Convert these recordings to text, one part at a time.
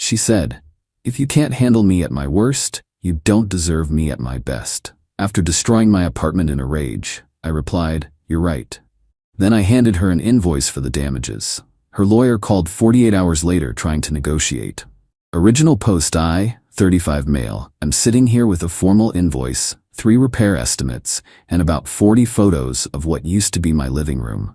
She said, "If you can't handle me at my worst, you don't deserve me at my best." After destroying my apartment in a rage, I replied, "You're right." Then I handed her an invoice for the damages. Her lawyer called 48 hours later trying to negotiate. Original post: I, 35 male, am sitting here with a formal invoice, 3 repair estimates, and about 40 photos of what used to be my living room.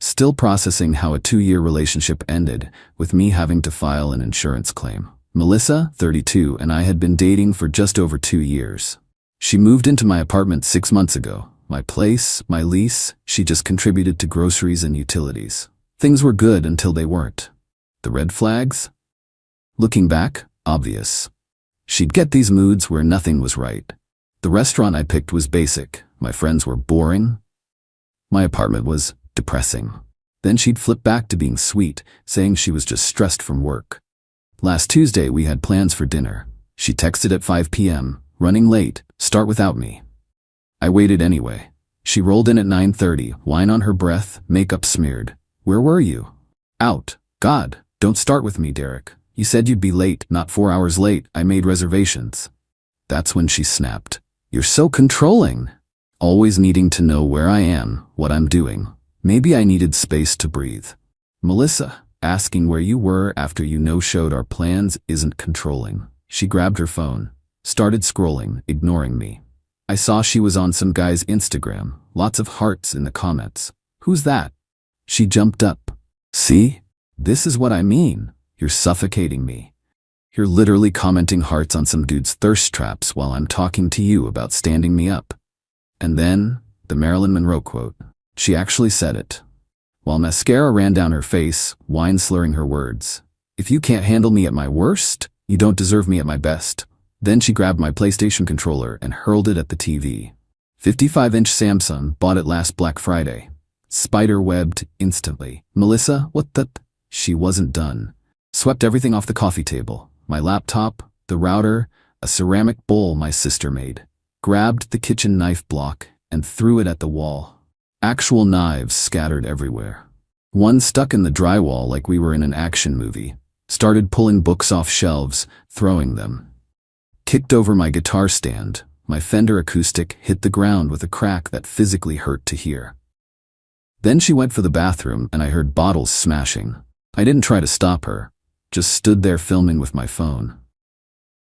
Still processing how a 2-year relationship ended, with me having to file an insurance claim. Melissa, 32, and I had been dating for just over 2 years. She moved into my apartment 6 months ago. My place, my lease, she just contributed to groceries and utilities. Things were good until they weren't. The red flags? Looking back, obvious. She'd get these moods where nothing was right. The restaurant I picked was basic. My friends were boring. My apartment was depressing. Then she'd flip back to being sweet, saying she was just stressed from work. Last Tuesday we had plans for dinner. She texted at 5 p.m., "Running late, start without me." I waited anyway. She rolled in at 9:30, wine on her breath, makeup smeared. "Where were you?" "Out." "God, don't start with me, Derek. You said you'd be late, not 4 hours late. I made reservations." That's when she snapped. "You're so controlling." Always needing to know where I am, what I'm doing. Maybe I needed space to breathe. Melissa, asking where you were after you no-showed our plans isn't controlling. She grabbed her phone, started scrolling, ignoring me. I saw she was on some guy's Instagram, lots of hearts in the comments. "Who's that?" She jumped up. "See? This is what I mean. You're suffocating me. You're literally commenting hearts on some dude's thirst traps while I'm talking to you about standing me up." And then, the Marilyn Monroe quote. She actually said it. While mascara ran down her face, wine slurring her words. "If you can't handle me at my worst, you don't deserve me at my best." Then she grabbed my PlayStation controller and hurled it at the TV. 55-inch Samsung, bought it last Black Friday. Spider-webbed instantly. "Melissa, what the?" She wasn't done. Swept everything off the coffee table. My laptop, the router, a ceramic bowl my sister made. Grabbed the kitchen knife block and threw it at the wall. Actual knives scattered everywhere. One stuck in the drywall like we were in an action movie. Started pulling books off shelves, throwing them. Kicked over my guitar stand. My Fender acoustic hit the ground with a crack that physically hurt to hear. Then she went for the bathroom and I heard bottles smashing. I didn't try to stop her, just stood there filming with my phone.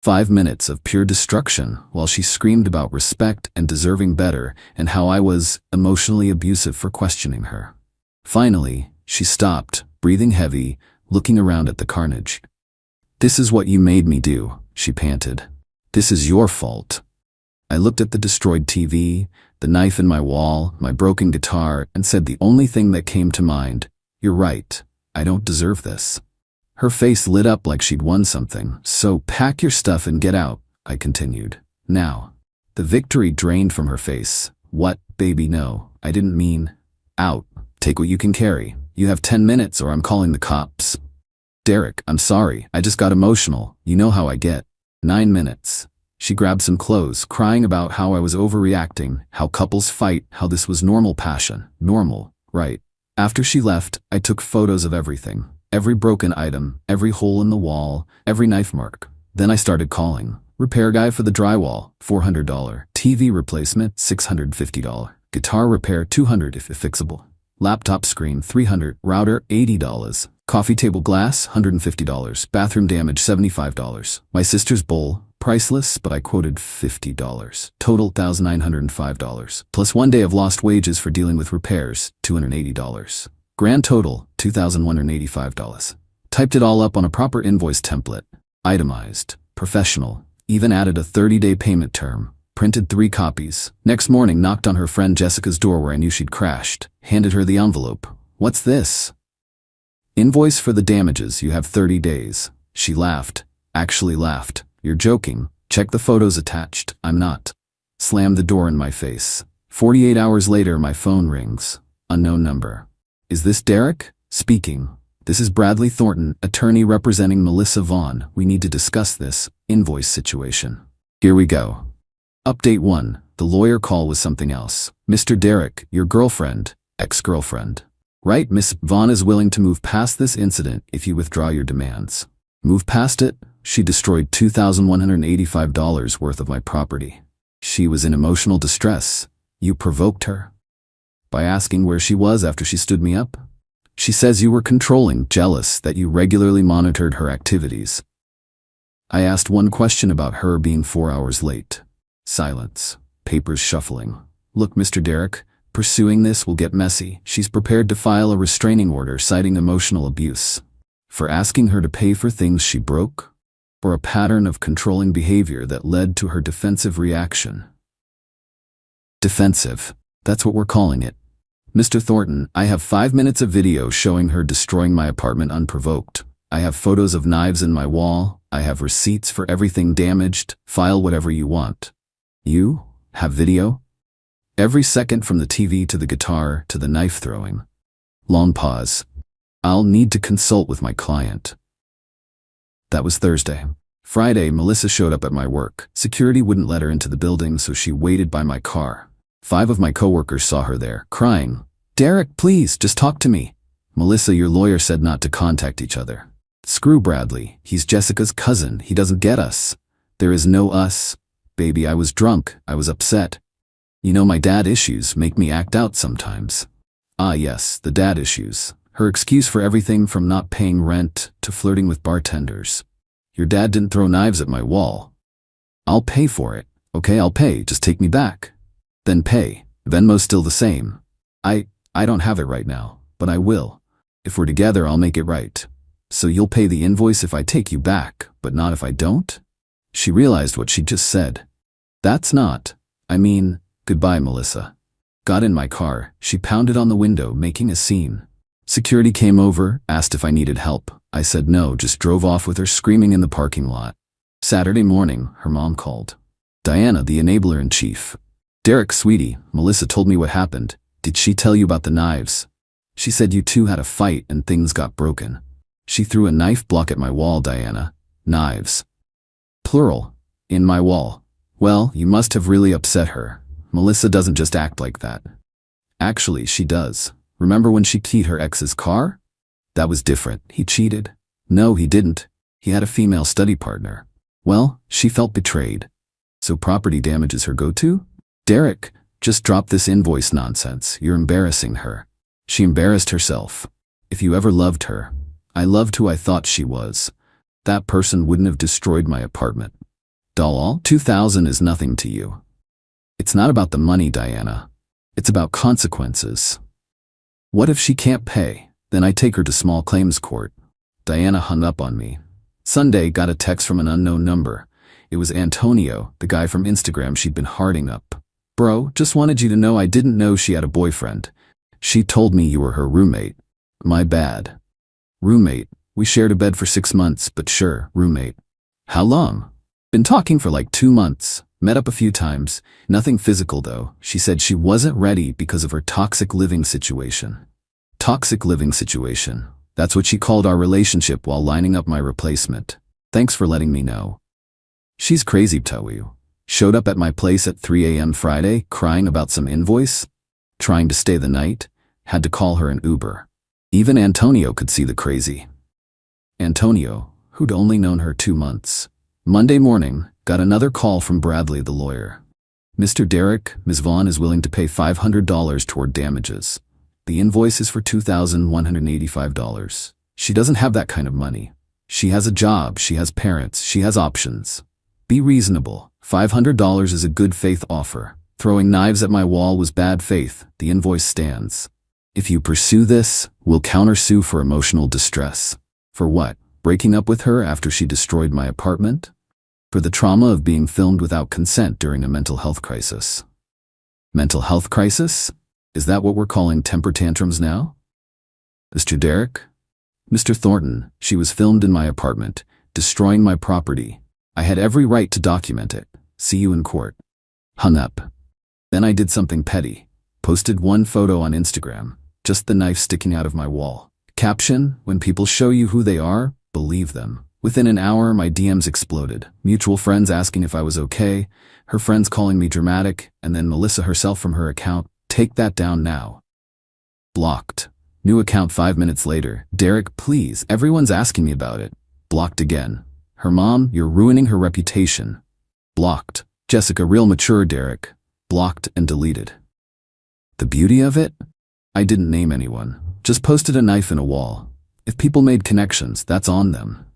5 minutes of pure destruction while she screamed about respect and deserving better and how I was emotionally abusive for questioning her. Finally, she stopped, breathing heavy, looking around at the carnage. "This is what you made me do," she panted. "This is your fault." I looked at the destroyed TV, the knife in my wall, my broken guitar, and said the only thing that came to mind, "You're right, I don't deserve this." Her face lit up like she'd won something. "So pack your stuff and get out," I continued. "Now." The victory drained from her face. "What, baby, no, I didn't mean." "Out. Take what you can carry. You have 10 minutes or I'm calling the cops." "Derek, I'm sorry, I just got emotional. You know how I get." 9 minutes. She grabbed some clothes, crying about how I was overreacting, how couples fight, how this was normal passion. Normal, right. After she left, I took photos of everything. Every broken item, every hole in the wall, every knife mark. Then I started calling. Repair guy for the drywall, $400. TV replacement, $650. Guitar repair, $200 if fixable. Laptop screen, $300. Router, $80. Coffee table glass, $150. Bathroom damage, $75. My sister's bowl, priceless, but I quoted $50. Total, $1,905. Plus 1 day of lost wages for dealing with repairs, $280. Grand total, $2,185. Typed it all up on a proper invoice template. Itemized. Professional. Even added a 30-day payment term. Printed 3 copies. Next morning knocked on her friend Jessica's door where I knew she'd crashed. Handed her the envelope. "What's this?" "Invoice for the damages, you have 30 days. She laughed. Actually laughed. "You're joking. Check the photos attached." "I'm not." Slammed the door in my face. 48 hours later my phone rings. Unknown number. "Is this Derek?" "Speaking. This is Bradley Thornton, attorney representing Melissa Vaughn. We need to discuss this invoice situation." Here we go. Update 1. The lawyer call was something else. "Mr. Derek, your girlfriend, ex-girlfriend. Right, Miss Vaughn is willing to move past this incident if you withdraw your demands." Move past it. She destroyed $2,185 worth of my property. She was in emotional distress. You provoked her by asking where she was after she stood me up. She says you were controlling, jealous, that you regularly monitored her activities. I asked one question about her being 4 hours late. Silence. Papers shuffling. Look, Mr. Derek, pursuing this will get messy. She's prepared to file a restraining order citing emotional abuse. For asking her to pay for things she broke? Or a pattern of controlling behavior that led to her defensive reaction? Defensive. That's what we're calling it. Mr. Thornton, I have 5 minutes of video showing her destroying my apartment unprovoked. I have photos of knives in my wall. I have receipts for everything damaged. File whatever you want. You have video? Every second, from the TV to the guitar to the knife throwing. Long pause. I'll need to consult with my client. That was Thursday. Friday, Melissa showed up at my work. Security wouldn't let her into the building, so she waited by my car. 5 of my coworkers saw her there, crying, "Derek, please, just talk to me." "Melissa, your lawyer said not to contact each other." "Screw Bradley. He's Jessica's cousin. He doesn't get us." "There is no us. Baby, I was drunk. I was upset. You know, my dad issues make me act out sometimes." Ah yes, the dad issues. Her excuse for everything from not paying rent to flirting with bartenders. "Your dad didn't throw knives at my wall." "I'll pay for it. Okay, I'll pay. Just take me back." "Then pay. Venmo's still the same." I don't have it right now, but I will. If we're together, I'll make it right. "So you'll pay the invoice if I take you back, but not if I don't?" She realized what she just said. "That's not. I mean, goodbye, Melissa." Got in my car. She pounded on the window, making a scene. Security came over, asked if I needed help. I said no, just drove off with her screaming in the parking lot. Saturday morning, her mom called. Diana, the enabler-in-chief. "Derek, sweetie, Melissa told me what happened. Did she tell you about the knives?" "She said you two had a fight and things got broken." "She threw a knife block at my wall, Diana." "Knives. Plural. In my wall." "Well, you must have really upset her. Melissa doesn't just act like that." "Actually, she does. Remember when she keyed her ex's car?" "That was different. He cheated." "No, he didn't. He had a female study partner." "Well, she felt betrayed." "So property damage is her go-to?" "Derek, just drop this invoice nonsense. You're embarrassing her." "She embarrassed herself. If you ever loved her, I loved who I thought she was. That person wouldn't have destroyed my apartment." "Doll, $2,000 is nothing to you." "It's not about the money, Diana. It's about consequences." "What if she can't pay? Then I take her to small claims court." Diana hung up on me. Sunday, got a text from an unknown number. It was Antonio, the guy from Instagram she'd been hearting up. "Bro, just wanted you to know I didn't know she had a boyfriend. She told me you were her roommate." "My bad." "Roommate? We shared a bed for 6 months, but sure, roommate." "How long?" "Been talking for like 2 months. Met up a few times. Nothing physical though. She said she wasn't ready because of her toxic living situation." Toxic living situation. That's what she called our relationship while lining up my replacement. Thanks for letting me know. She's crazy, tell you. Showed up at my place at 3 a.m. Friday, crying about some invoice. Trying to stay the night. Had to call her an Uber. Even Antonio could see the crazy. Antonio, who'd only known her 2 months. Monday morning, got another call from Bradley, the lawyer. "Mr. Derek, Ms. Vaughn is willing to pay $500 toward damages. The invoice is for $2,185. She doesn't have that kind of money. She has a job, she has parents, she has options. Be reasonable. $500 is a good faith offer. Throwing knives at my wall was bad faith. The invoice stands. If you pursue this, we'll countersue for emotional distress." "For what? Breaking up with her after she destroyed my apartment?" "For the trauma of being filmed without consent during a mental health crisis." Mental health crisis? Is that what we're calling temper tantrums now? "Mr. Derek?" "Mr. Thornton, she was filmed in my apartment, destroying my property. I had every right to document it. See you in court." Hung up. Then I did something petty. Posted one photo on Instagram, just the knife sticking out of my wall. Caption, "When people show you who they are, believe them." Within an hour, my DMs exploded. Mutual friends asking if I was okay, her friends calling me dramatic, and then Melissa herself from her account, "Take that down now." Blocked. New account 5 minutes later. "Derek, please, everyone's asking me about it. Blocked again. Her mom, you're ruining her reputation. Blocked. Jessica, real mature Derek. Blocked and deleted. The beauty of it? I didn't name anyone. Just posted a knife in a wall. If people made connections, that's on them.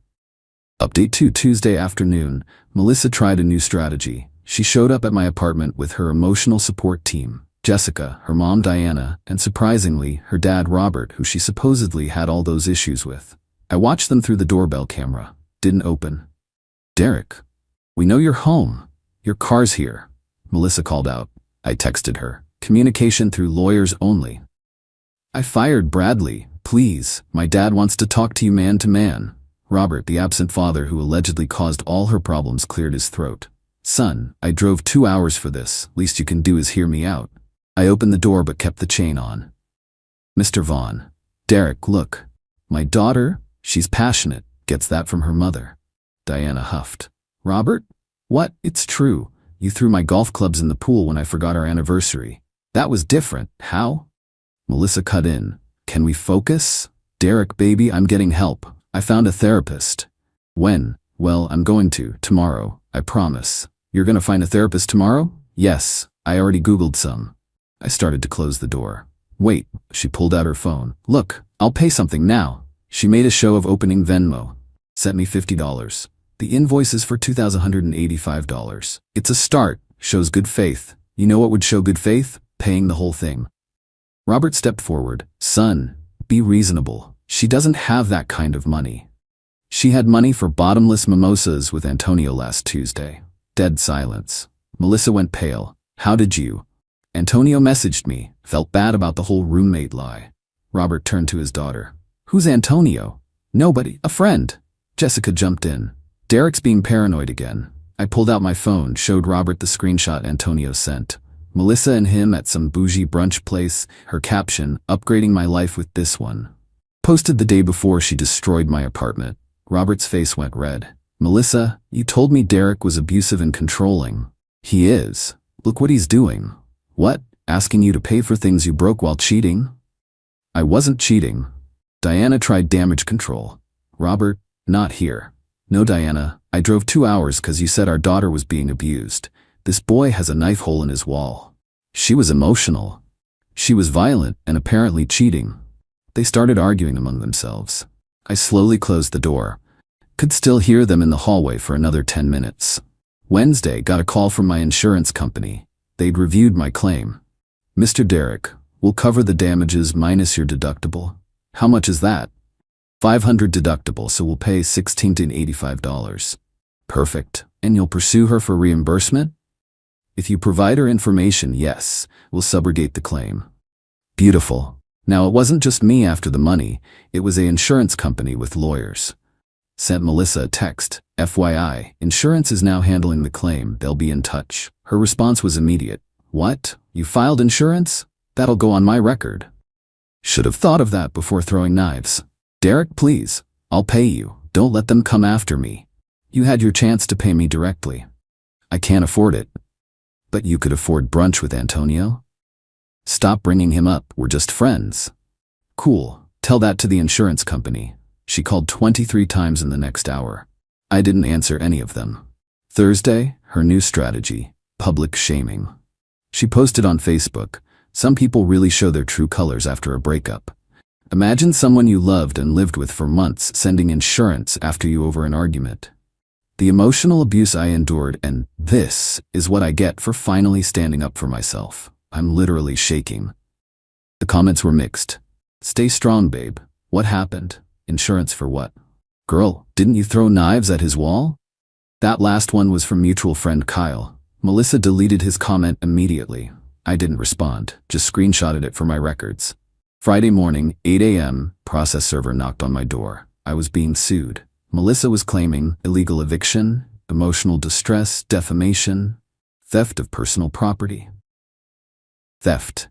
Update 2 Tuesday afternoon, Melissa tried a new strategy. She showed up at my apartment with her emotional support team. Jessica, her mom Diana, and surprisingly, her dad Robert, who she supposedly had all those issues with. I watched them through the doorbell camera. Didn't open. Derek, we know you're home. Your car's here. Melissa called out. I texted her. Communication through lawyers only. I fired Bradley. Please, my dad wants to talk to you man to man. Robert, the absent father who allegedly caused all her problems, cleared his throat. Son, I drove 2 hours for this. Least you can do is hear me out. I opened the door but kept the chain on. Mr. Vaughn. Derek, look. My daughter, she's passionate, gets that from her mother. Diana huffed. Robert? What? It's true. You threw my golf clubs in the pool when I forgot our anniversary. That was different. How? Melissa cut in. Can we focus? Derek, baby, I'm getting help. I found a therapist. When? Well, I'm going to. Tomorrow. I promise. You're gonna find a therapist tomorrow? Yes. I already Googled some. I started to close the door. Wait. She pulled out her phone. Look, I'll pay something now. She made a show of opening Venmo. Sent me $50. The invoice is for $2,185. It's a start. Shows good faith. You know what would show good faith? Paying the whole thing. Robert stepped forward. Son, be reasonable. She doesn't have that kind of money. She had money for bottomless mimosas with Antonio last Tuesday. Dead silence. Melissa went pale. How did you? Antonio messaged me. Felt bad about the whole roommate lie. Robert turned to his daughter. Who's Antonio? Nobody. A friend. Jessica jumped in. Derek's being paranoid again. I pulled out my phone, showed Robert the screenshot Antonio sent. Melissa and him at some bougie brunch place, her caption, upgrading my life with this one. Posted the day before she destroyed my apartment. Robert's face went red. Melissa, you told me Derek was abusive and controlling. He is. Look what he's doing. What? Asking you to pay for things you broke while cheating? I wasn't cheating. Diana tried damage control. Robert, not here. No, Diana, I drove 2 hours because you said our daughter was being abused. This boy has a knife hole in his wall. She was emotional. She was violent and apparently cheating. They started arguing among themselves. I slowly closed the door. Could still hear them in the hallway for another 10 minutes. Wednesday, got a call from my insurance company. They'd reviewed my claim. Mr. Derek, we'll cover the damages minus your deductible. How much is that? $500 deductible, so we'll pay $1,685. Perfect. And you'll pursue her for reimbursement? If you provide her information, yes, we'll subrogate the claim. Beautiful. Now it wasn't just me after the money, it was an insurance company with lawyers. Sent Melissa a text. FYI, insurance is now handling the claim, they'll be in touch. Her response was immediate. What? You filed insurance? That'll go on my record. Should have thought of that before throwing knives. Derek, please. I'll pay you. Don't let them come after me. You had your chance to pay me directly. I can't afford it. But you could afford brunch with Antonio? Stop bringing him up. We're just friends. Cool. Tell that to the insurance company. She called 23 times in the next hour. I didn't answer any of them. Thursday, her new strategy, public shaming. She posted on Facebook, some people really show their true colors after a breakup. Imagine someone you loved and lived with for months sending insurance after you over an argument. The emotional abuse I endured, and this is what I get for finally standing up for myself. I'm literally shaking. The comments were mixed. Stay strong, babe. What happened? Insurance for what? Girl, didn't you throw knives at his wall? That last one was from mutual friend Kyle. Melissa deleted his comment immediately. I didn't respond, just screenshotted it for my records. Friday morning, 8 a.m., process server knocked on my door. I was being sued. Melissa was claiming illegal eviction, emotional distress, defamation, theft of personal property. Theft.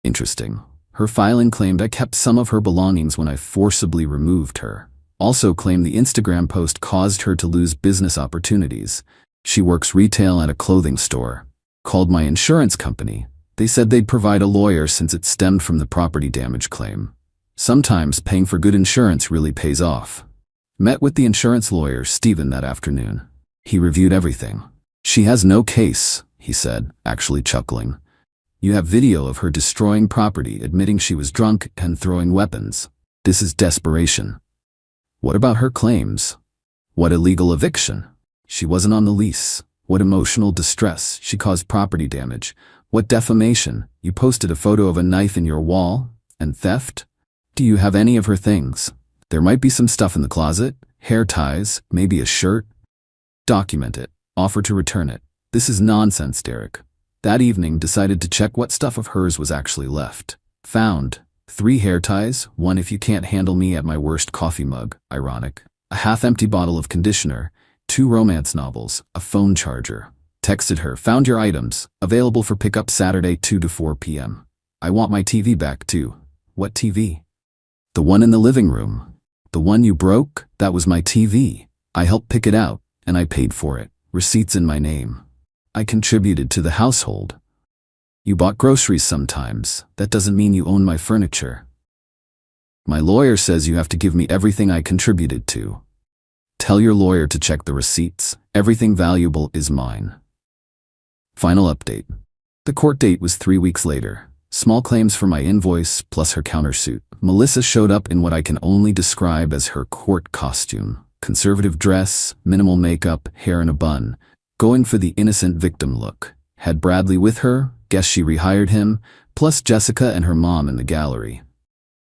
Interesting. Her filing claimed I kept some of her belongings when I forcibly removed her. Also claimed the Instagram post caused her to lose business opportunities. She works retail at a clothing store. Called my insurance company. They said they'd provide a lawyer since it stemmed from the property damage claim. Sometimes paying for good insurance really pays off. Met with the insurance lawyer, Stephen, that afternoon. He reviewed everything. She has no case, he said, actually chuckling. You have video of her destroying property, admitting she was drunk and throwing weapons. This is desperation. What about her claims? What illegal eviction? She wasn't on the lease. What emotional distress? She caused property damage. What defamation? You posted a photo of a knife in your wall? And theft? Do you have any of her things? There might be some stuff in the closet, hair ties, maybe a shirt. Document it. Offer to return it. This is nonsense, Derek. That evening, decided to check what stuff of hers was actually left. Found 3 hair ties, 1 if you can't handle me at my worst coffee mug, ironic, a half-empty bottle of conditioner, 2 romance novels, a phone charger. Texted her, found your items, available for pickup Saturday 2 to 4 p.m. I want my TV back too. What TV? The one in the living room. The one you broke? That was my TV. I helped pick it out, and I paid for it. Receipts in my name. I contributed to the household. You bought groceries sometimes. That doesn't mean you own my furniture. My lawyer says you have to give me everything I contributed to. Tell your lawyer to check the receipts. Everything valuable is mine. Final update. The court date was 3 weeks later. Small claims for my invoice plus her countersuit. Melissa showed up in what I can only describe as her court costume. Conservative dress, minimal makeup, hair in a bun. Going for the innocent victim look. Had Bradley with her, guess she rehired him, plus Jessica and her mom in the gallery.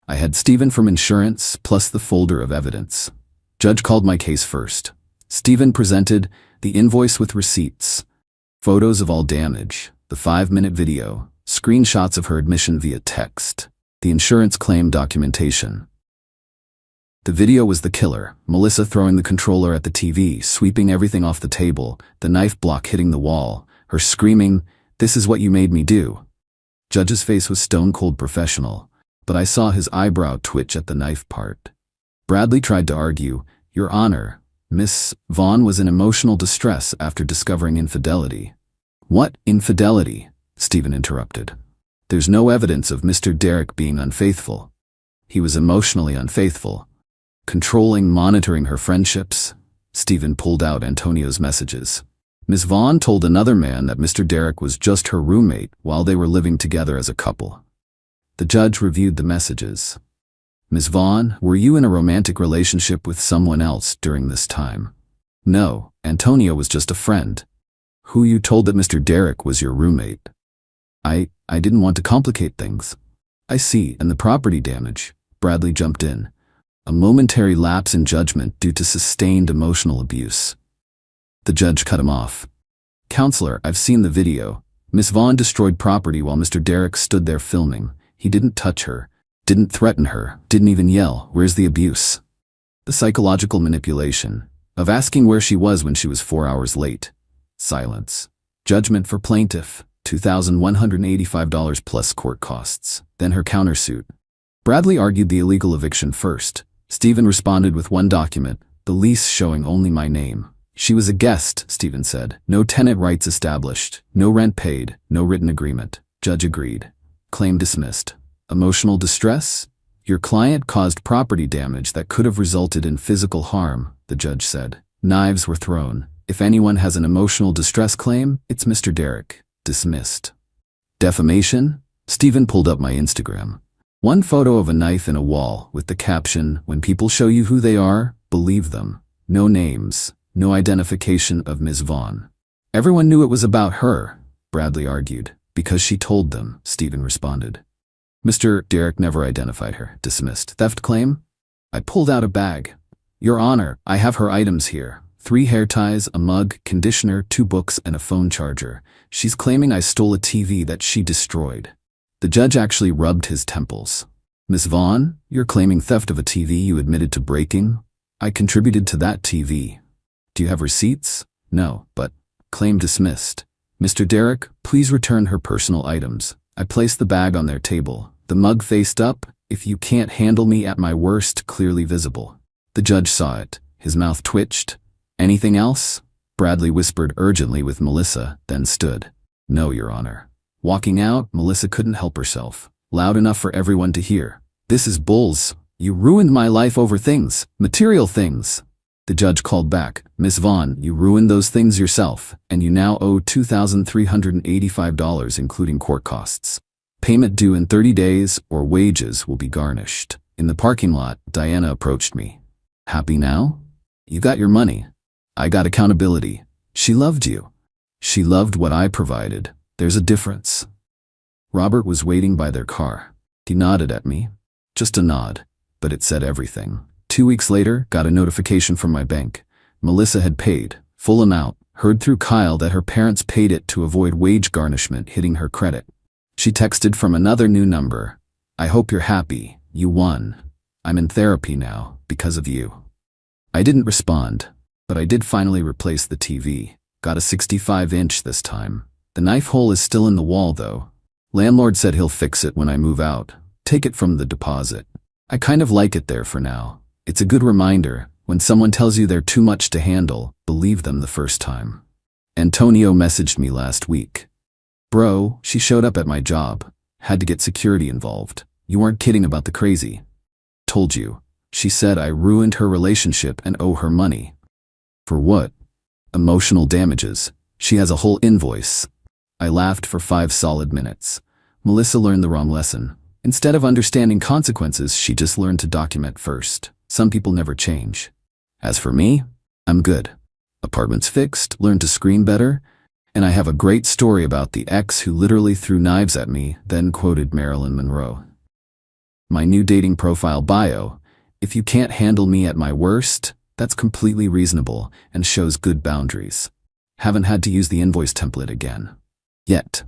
I had Stephen from insurance, plus the folder of evidence. Judge called my case first. Stephen presented the invoice with receipts, photos of all damage, the 5-minute video, screenshots of her admission via text, the insurance claim documentation. The video was the killer, Melissa throwing the controller at the TV, sweeping everything off the table, the knife block hitting the wall, her screaming, "This is what you made me do." Judge's face was stone-cold professional, but I saw his eyebrow twitch at the knife part. Bradley tried to argue, "Your Honor, Miss Vaughn was in emotional distress after discovering infidelity." "What infidelity?" Stephen interrupted. "There's no evidence of Mr. Derek being unfaithful. He was emotionally unfaithful. Controlling, monitoring her friendships." Stephen pulled out Antonio's messages. Ms. Vaughn told another man that Mr. Derek was just her roommate while they were living together as a couple. The judge reviewed the messages. "Ms. Vaughn, were you in a romantic relationship with someone else during this time?" "No, Antonio was just a friend." "Who you told that Mr. Derek was your roommate?" I didn't want to complicate things." "I see, and the property damage." Bradley jumped in. "A momentary lapse in judgment due to sustained emotional abuse." The judge cut him off. "Counselor, I've seen the video. Miss Vaughn destroyed property while Mr. Derek stood there filming. He didn't touch her, didn't threaten her, didn't even yell. Where's the abuse? The psychological manipulation of asking where she was when she was 4 hours late." Silence. Judgment for plaintiff, $2,185 plus court costs. Then her countersuit. Bradley argued the illegal eviction first. Stephen responded with 1 document, the lease showing only my name. "She was a guest," Stephen said. "No tenant rights established, no rent paid, no written agreement." Judge agreed. Claim dismissed. Emotional distress? "Your client caused property damage that could have resulted in physical harm," the judge said. "Knives were thrown. If anyone has an emotional distress claim, it's Mr. Derek." Dismissed. Defamation? Stephen pulled up my Instagram. 1 photo of a knife in a wall with the caption, "When people show you who they are, believe them." No names, no identification of Ms. Vaughn. "Everyone knew it was about her," Bradley argued. "Because she told them," Stephen responded. Mr. Derek never identified her. Dismissed. Theft claim? I pulled out a bag. "Your Honor, I have her items here. 3 hair ties, a mug, conditioner, 2 books, and a phone charger. She's claiming I stole a TV that she destroyed." The judge actually rubbed his temples. "Ms. Vaughn, you're claiming theft of a TV you admitted to breaking? I contributed to that TV. Do you have receipts?" "No, but..." Claim dismissed. "Mr. Derek, please return her personal items." I placed the bag on their table. The mug faced up, "If you can't handle me at my worst," clearly visible. The judge saw it. His mouth twitched. "Anything else?" Bradley whispered urgently with Melissa, then stood. "No, Your Honor." Walking out, Melissa couldn't help herself. Loud enough for everyone to hear. "This is bulls. You ruined my life over things, material things. The judge called back, Miss Vaughn, you ruined those things yourself, and you now owe $2,385 including court costs. Payment due in 30 days or wages will be garnished. In the parking lot, Diana approached me. Happy now? You got your money. I got accountability. She loved you. She loved what I provided. There's a difference. Robert was waiting by their car. He nodded at me. Just a nod, but it said everything. 2 weeks later, got a notification from my bank. Melissa had paid, full amount, heard through Kyle that her parents paid it to avoid wage garnishment hitting her credit. She texted from another new number. I hope you're happy. You won. I'm in therapy now, because of you. I didn't respond, but I did finally replace the TV. Got a 65-inch this time. The knife hole is still in the wall though. Landlord said he'll fix it when I move out. Take it from the deposit. I kind of like it there for now. It's a good reminder, when someone tells you they're too much to handle, believe them the first time. Antonio messaged me last week. Bro, she showed up at my job. Had to get security involved. You weren't kidding about the crazy. Told you. She said I ruined her relationship and owe her money. For what? Emotional damages. She has a whole invoice. I laughed for 5 solid minutes. Melissa learned the wrong lesson. Instead of understanding consequences, she just learned to document first. Some people never change. As for me, I'm good. Apartment's fixed, learned to scream better, and I have a great story about the ex who literally threw knives at me, then quoted Marilyn Monroe. My new dating profile bio, if you can't handle me at my worst, that's completely reasonable and shows good boundaries. Haven't had to use the invoice template again. Yet.